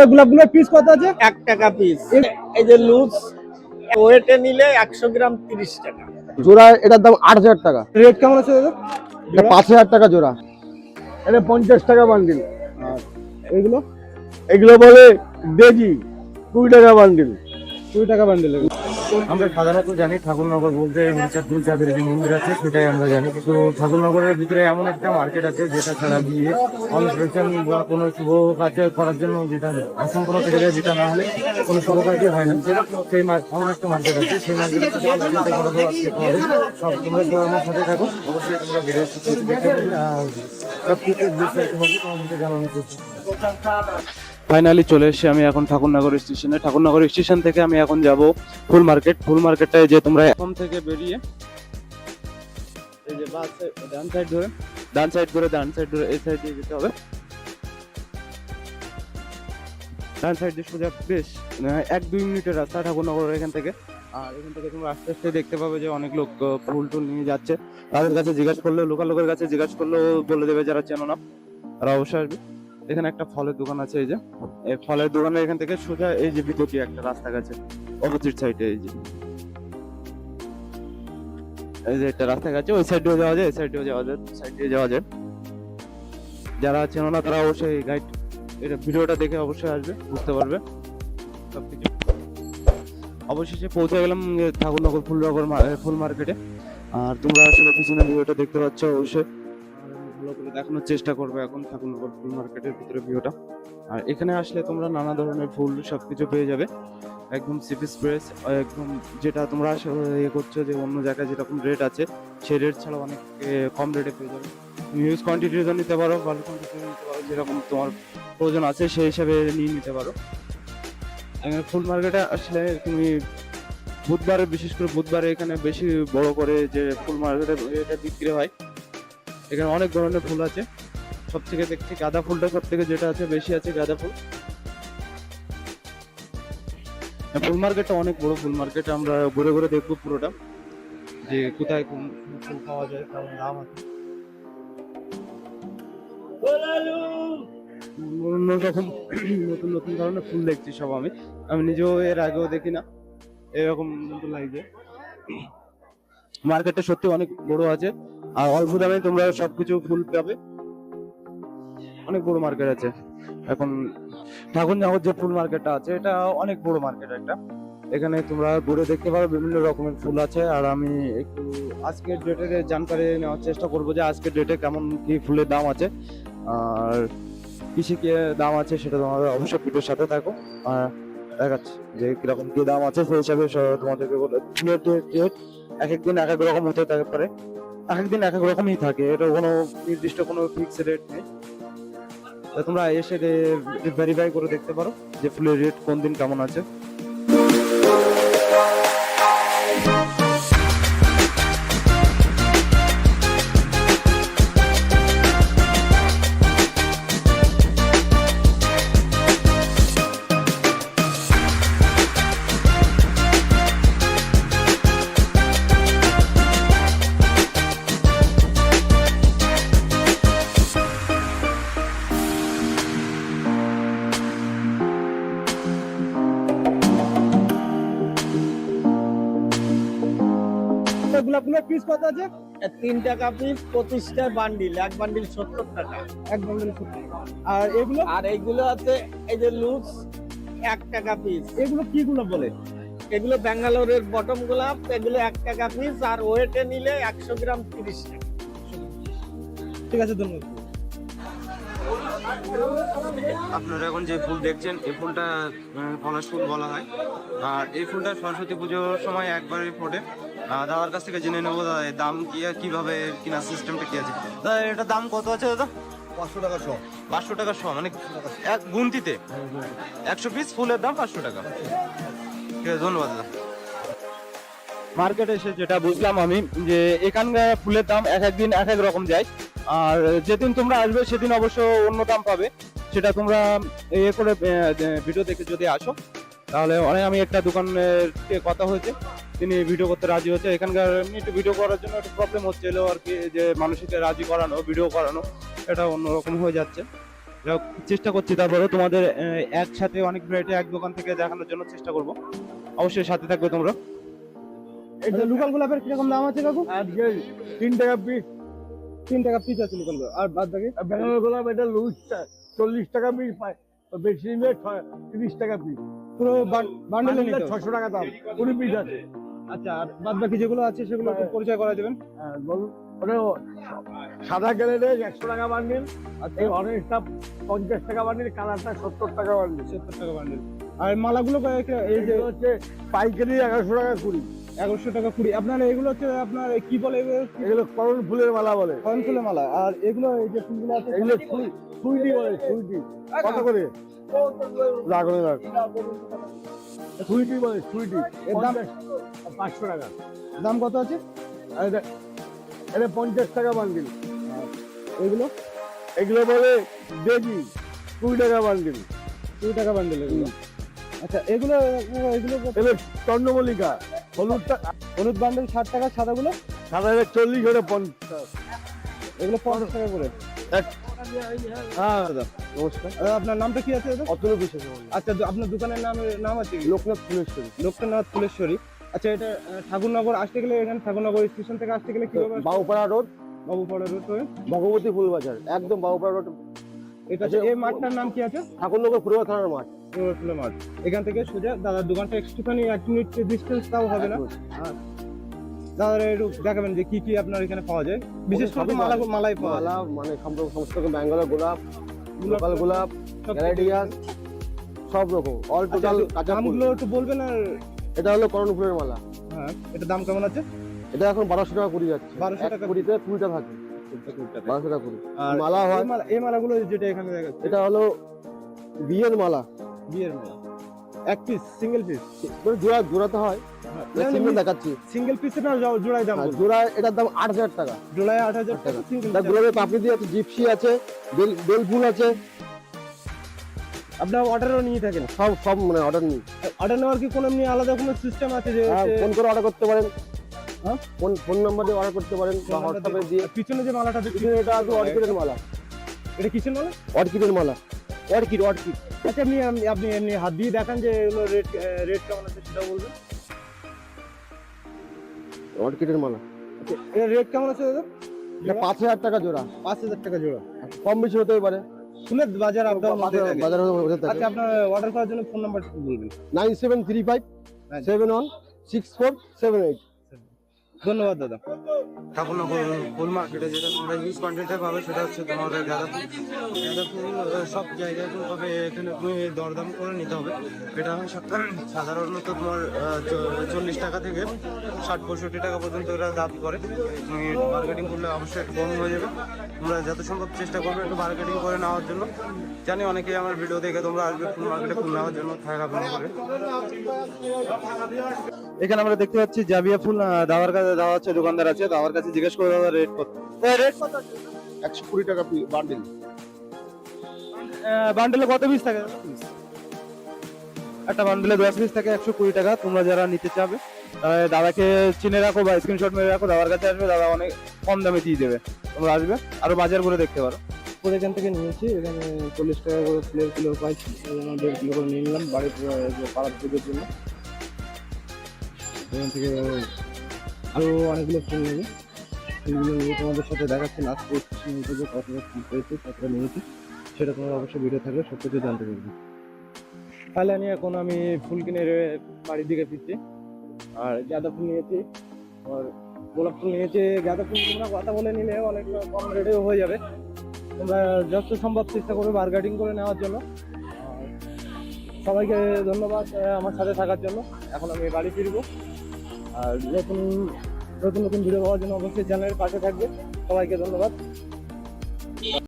গোলাপগুলোর piece কত আছে? 1 টাকা পিস। এই যে লুজ ওয়েটে নিলে 100 গ্রাম 30 টাকা জোড়া। এটার দাম 8,000 টাকা। রেট কেমন আছে দাদা? এটা 5,000 টাকা জোড়া। এটা 50 টাকা বান্ডিল। আর এইগুলো এগুলো বলে দেজি 20 টাকা বান্ডিল। 20 টাকা বান্ডেল। আমরা সাধারণত জানি ঠাকুরনগর বলতে দুই চাঁদের যে মন্দির আছে সেটাই আমরা জানি, কিন্তু ঠাকুরনগরের ভিতরে এমন একটা মার্কেট আছে যেটা ছাড়া বিয়ে অনুষ্ঠান বা কোনো শুভ কাজ করার জন্য যেটা অসংখ্য জায়গায় যেটা না হলে কোনো শুভ কাজই হয় না, সেই এমন একটা মার্কেট আছে। সেই মার্কেটের সাথে সব তোমরা আমার সাথে থাকো, অবশ্যই তোমরা বেড়ে সব কিছু তোমাদের জানানো করছি। ফাইনালি চলে এসেছি আমি এখন ঠাকুরনগর স্টেশনে। ঠাকুরনগর স্টেশন থেকে আমি এখন যাব ফুল মার্কেট। ফুল মার্কেটটায় যে তোমরা এখন থেকে বেরিয়ে এই যে বাস ডান সাইড ধরে এই সাইড দিয়ে যেতে হবে। ডান সাইড দিয়ে সোজা বেশ 1-2 মিনিটের রাস্তা ঠাকুরনগর এখান থেকে। আর এখান থেকে তোমরা আস্তে আস্তে দেখতে পাবে যে অনেক লোক ফুল টুল নিয়ে যাচ্ছে। তাদের কাছে জিজ্ঞাসা করলে, লোকাল লোকের কাছে জিজ্ঞাসা করলেও বলে দেবে যারা চেনো না, তারা অবশ্যই আসবে। এখানে একটা ফলের দোকান আছে, এই যে এই ফলের দোকানের এখান থেকে সোজা এই যে বিকটি একটা রাস্তা গেছে অপোজিট সাইডে। এই যে একটা রাস্তা গেছে, ওই সাইডেও যাওয়া যায়, এই সাইডেও যাওয়া যায়, সাইড দিয়ে যাওয়া যায়। যারা চেনো না তারা অবশ্যই গাইড এটা ভিডিওটা দেখে অবশ্যই আসবে, বুঝতে পারবে সবকিছু। অবশেষে পৌঁছে গেলাম ঠাকুরনগর ফুল মার্কেটে। আর তোমরা আসলে পিছনে ভিডিওটা দেখতে পাচ্ছ, অবশ্যই ভালো করে দেখানোর চেষ্টা করবে এখন ঠাকুরনগর ফুল মার্কেটের ভিতরে ভিউটা। আর এখানে আসলে তোমরা নানা ধরনের ফুল সবকিছু পেয়ে যাবে, একদম সিপি স্প্রেস, একদম যেটা তোমরা ইয়ে করছো যে অন্য জায়গায় যেরকম রেট আছে সেই রেট ছাড়া অনেক কম রেটে পেয়ে যাবে। হিউজ কোয়ান্টিটির নিতে পারো, ভালো কোয়ান্টিটির নিতে পারো, যেরকম তোমার প্রয়োজন আছে সেই হিসাবে নিয়ে নিতে পারো। ফুল মার্কেটে আসলে তুমি বুধবারে, বিশেষ করে বুধবারে এখানে বেশি বড় করে যে ফুল মার্কেটে এটা বিক্রি হয়। এখানে অনেক ধরনের ফুল আছে, সব থেকে দেখছি গাঁদা ফুলটা সব থেকে যেটা আছে বেশি আছে গাঁদা ফুল। ফুল মার্কেটটা অনেক বড় ফুল মার্কেট, আমরা ঘুরে ঘুরে দেখবো পুরোটা যে কোথায় কোন ফুল পাওয়া যায়, কেমন দাম আছে। রকম নতুন নতুন ধরনের ফুল দেখছি সব, আমি নিজেও এর আগেও দেখি না এরকম লাগছে। মার্কেটটা সত্যি অনেক বড় আছে, আর অল্প দামে তোমরা সবকিছু ফুল পাবে। অনেক বড় মার্কেট আছে এখন ঠাকুরনগর যে ফুল মার্কেটটা আছে, এটা অনেক বড় মার্কেট একটা। এখানে তোমরা ঘুরে দেখতে পারো, বিভিন্ন রকমের ফুল আছে। আর আমি একটু আজকের ডেটের জানকারি নেওয়ার চেষ্টা করবো যে আজকের ডেটে কেমন কি ফুলের দাম আছে আর কিসে কি দাম আছে, সেটা তোমাদের অবশ্যই ভিডিওর সাথে থাকো। আর দেখাচ্ছি যে কিরকম কি দাম আছে, সেই হিসাবে তোমাদেরকে বলে ফুলের রেট এক একদিন এক এক রকম হতে পারে, এক একদিন এক এক রকমই থাকে, এটা কোনো নির্দিষ্ট কোনো ফিক্স রেট নেই। তোমরা এসে ভেরিফাই করে দেখতে পারো যে ফুলের রেট কোন দিন কেমন আছে। গোলাপগুলোর পিস কত আছে? 3 টাকা পিস, 25টা বান্ডিল, এক বান্ডিল 70 টাকা। এক বান্ডেল 70। আর এগুলো? আর এইগুলো আছে এই যে লুজ 1 টাকা পিস। এগুলো কি গোলাপ বলে? এগুলো ব্যাঙ্গালোরের বটম গোলাপ, এগুলো 1 টাকা পিস। আর ওয়েটে নিলে 100 গ্রাম 30 টাকা। ঠিক আছে, ধন্যবাদ। আপনারা এখন যে ফুল দেখছেন এই ফুলটা পলাশ ফুল বলা হয়। আর এই ফুলটা সরস্বতী পুজোর সময় একবারই ফোটে। দাদার কাছ থেকে জেনে নেবো দাদা দাম কি, কিভাবে কেনার সিস্টেমটা কি আছে। দাদা এটা দাম কত আছে দাদা? 500 টাকা শো। 500 টাকা শো, মানে এক গুনতিতে 100 পিস ফুলের দাম 500 টাকা। ঠিক আছে, ধন্যবাদ দাদা। মার্কেটে এসে যেটা বুঝলাম আমি যে এখানকার ফুলের দাম এক একদিন এক এক রকম যায়। আর যেদিন তোমরা আসবে সেদিন অবশ্য অন্য দাম পাবে, সেটা তোমরা ইয়ে করে ভিডিও দেখে যদি আসো তাহলে। অনেক আমি একটা দোকানের কথা হয়েছে, তিনি ভিডিও করতে রাজি হচ্ছে। এখানকার একটু ভিডিও করার জন্য একটু প্রবলেম হচ্ছিল আর কি, যে মানুষকে রাজি করানো, ভিডিও করানো এটা অন্যরকম হয়ে যাচ্ছে। যাক, চেষ্টা করছি, তারপরে তোমাদের একসাথে অনেক ভ্যারাইটি এক দোকান থেকে দেখানোর জন্য চেষ্টা করব। অবশ্যই সাথে থাকবে তোমরা। এটা লোকাল গোলাপের কিরকম দাম আছে কাকু? আজকে 3 টাকা পিস। 3 টাকা পিস আছে লোকাল গোলাপ। আর বাদ বাকি বেঙ্গল গোলাপ এটা লুজটা 40 টাকা পিস পায়, তো বেশি নিলে 30 টাকা পিস। পুরো বান্ডেলে নিতে হবে। 600 টাকা দাম, 20 পিস আছে। আচ্ছা, আর বাদ বাকি যেগুলো আছে সেগুলো একটু পরিচয় করা দেবেন। হ্যাঁ, বলুন। ওটা সাদা গেলে 100 টাকা বান্ডিল, আর এই অরেঞ্জটা 50 টাকা বান্ডিল, কালারটা 70 টাকা বান্ডিল। 70 টাকা বান্ডেল। আর মালাগুলো এই যে এগুলো হচ্ছে পাইকারি 1100 টাকা কুড়ি। 1100 টাকা কুড়ি। আপনার এগুলো হচ্ছে আপনার কি বলে এগুলো করণ ফুলের মালা বলে। কয়েন ফুলের মালা। আর এগুলো এই যে ফুলগুলো আছে এগুলো সুইটি বলে, সুইটি। কত করে? রাগনে রাগ। সুইটি বলে, সুইটি। এর দাম 500 টাকা। দাম কত আছে? আর এটা 50 টাকা বান্ডিল। এগুলো এগুলো বলে দেবি, 2 টাকা বান্ডিল। 2 টাকা বান্ডেল এগুলো। আচ্ছা, এগুলো এগুলো এগুলো চন্দ্রমল্লিকা, হলুদটা হলুদ বান্ডেল 60 টাকা, সাদাগুলো সাদা 40, ওটা 50। এগুলো 50 টাকা করে। হ্যাঁ, দাদা নমস্কার। আপনার নামটা কি আছে দাদা? অতনু বিশ্বাস। আচ্ছা, আপনার দোকানের নাম আছে কি? লোকনাথ ফুলেশ্বরী। লোকনাথ ফুলেশ্বরী। আচ্ছা, এটা ঠাকুরনগর আসতে গেলে, এখানে ঠাকুরনগর স্টেশন থেকে আসতে গেলে কিভাবে আসতে হবে? বাবুপাড়া রোড, বাবুপাড়া রোড হয়ে ভগবতী ফুল বাজার, একদম বাবুপাড়া রোড। এটা আছে। এই মাঠটার নাম কি আছে? ঠাকুরনগর পূর্ব থানার মাঠ। ফুলের মাঠ। এখান থেকে সোজা দাদার দোকানটা একটুখানি 1 মিনিট ডিস্টেন্স তাও হবে না। দাদা একটু দেখাবেন যে কি কি আপনার এখানে পাওয়া যায়, বিশেষ করে মালাই পাওয়া যায়। মালা মানে সমস্ত রকম বেঙ্গলের গোলাপ, লোকাল গোলাপ, গ্যালাডিয়াস, সব রকম অল টোটাল কাঁচা ফুল। দামগুলো একটু বলবেন। আর এটা হলো করণ ফুলের মালা। হ্যাঁ, এটা দাম কেমন আছে? এটা এখন 1200 টাকা কুড়ি যাচ্ছে। 1200 টাকা কুড়িতে ফুলটা থাকে। 1200 টাকা কুড়ি। আর মালা হয়, এই মালাগুলো যেটা এখানে দেখাচ্ছে এটা হলো বিয়ের মালা। বিয়ের মালা। এক পিস, সিঙ্গেল পিস? জোড়াতে হয়, সিঙ্গেল দেখাচ্ছি। সিঙ্গেল পিসে না জোড়ায় দাম? জোড়া এটার দাম 8000 টাকা। জোড়ায় 8000 টাকা। সিঙ্গেল গোলাপের পাপড়ি দিয়ে আছে, জিপসি আছে, বেল ফুল আছে। আপনার অর্ডারও নিয়ে থাকেন? সব মানে অর্ডার নিই। অর্ডার নেওয়ার কি কোনো এমনি আলাদা কোনো সিস্টেম আছে যে ফোন করে অর্ডার করতে পারেন। হ্যাঁ, ফোন নাম্বার দিয়ে অর্ডার করতে পারেন, বা হোয়াটসঅ্যাপে দিয়ে। পিছনে যে মালাটা দেখছি এটা আছে অর্কিডের মালা। এটা কিসের মালা? অর্কিডের মালা। অর্কিড। আচ্ছা, আপনি এমনি হাত দিয়ে দেখান যে এগুলো রেট কেমন আছে সেটা বলবেন। অর্কিডের মালা। আচ্ছা, এর রেট কেমন আছে দাদা? এটা 5000 টাকা জোড়া। 5000 টাকা জোড়া। কম বেশি হতে পারে, ফুলের বাজার আপডাউন হতে থাকে। বাজারে হতে থাকে। আচ্ছা, আপনার অর্ডার করার জন্য ফোন নাম্বার বলবেন। 9735 716478। ধন্যবাদ দাদা। ঠাকুরনগর ফুল মার্কেটে যেটা তোমরা হিউজ কোয়ান্টিটিতে পাবে সেটা হচ্ছে তোমাদের গাঁদা ফুল। গাঁদা ফুল সব জায়গায় পাবে, এখানে তুমি দরদাম করে নিতে হবে। এটা সাধারণত তোমার 40 টাকা থেকে 60-65 টাকা পর্যন্ত এরা দাম করে। তুমি মার্কেটিং করলে অবশ্যই একটু কম হয়ে যাবে। তোমরা যত সম্ভব চেষ্টা করবে একটু মার্কেটিং করে নেওয়ার জন্য। জানি অনেকেই আমার ভিডিও দেখে তোমরা আসবে ফুল মার্কেটে ফুল নেওয়ার জন্য ঠাকুরনগরে। এখানে আমরা দেখতে পাচ্ছি জাবিয়া ফুল দাওয়ার কাছে দেওয়া হচ্ছে, দোকানদার আছে, দাওয়ার কাছে জিজ্ঞেস করে দাদা রেট কত। রেট কত? 120 টাকা বান্ডিল। বান্ডেলে কত পিস থাকে? একটা বান্ডেলে 10 পিস থাকে, 120 টাকা। তোমরা যারা নিতে চাবে দাদাকে চিনে রাখো বা স্ক্রিনশট মেরে রাখো, দাদার কাছে আসবে, দাদা অনেক কম দামে দিয়ে দেবে। তোমরা আসবে আরো বাজার করে দেখতে পারো। পুরো এখান থেকে নিয়েছি, এখানে 40 টাকা করে ফুলের কিলো পাইছি, 1.5 কিলো করে নিয়ে নিলাম বাড়ির পাড়ার পুজোর জন্য। এখান থেকে আরো অনেকগুলো ফুল নেবে, ফুলগুলো নিয়ে তোমাদের সাথে দেখাচ্ছি লাস্ট পুজো কতটা ফুল পেয়েছি, কতটা নিয়েছি, সেটা তোমরা অবশ্যই ভিডিও থাকলে সব কিছু জানতে পারবে। তাহলে আমি ফুল কিনে বাড়ির দিকে ফিরছি। আর গাঁদা ফুল নিয়েছি, আর গোলাপ ফুল নিয়েছি। গাঁদা ফুল তোমরা কথা বলে নিলে অনেক কম রেটেও হয়ে যাবে। তোমরা যত সম্ভব চেষ্টা করবে বার্গেটিং করে নেওয়ার জন্য। সবাইকে ধন্যবাদ আমার সাথে থাকার জন্য। এখন আমি বাড়ি ফিরবো। আর নতুন নতুন ভিডিও পাওয়ার জন্য অবশ্যই চ্যানেলের পাশে থাকবে। সবাইকে ধন্যবাদ।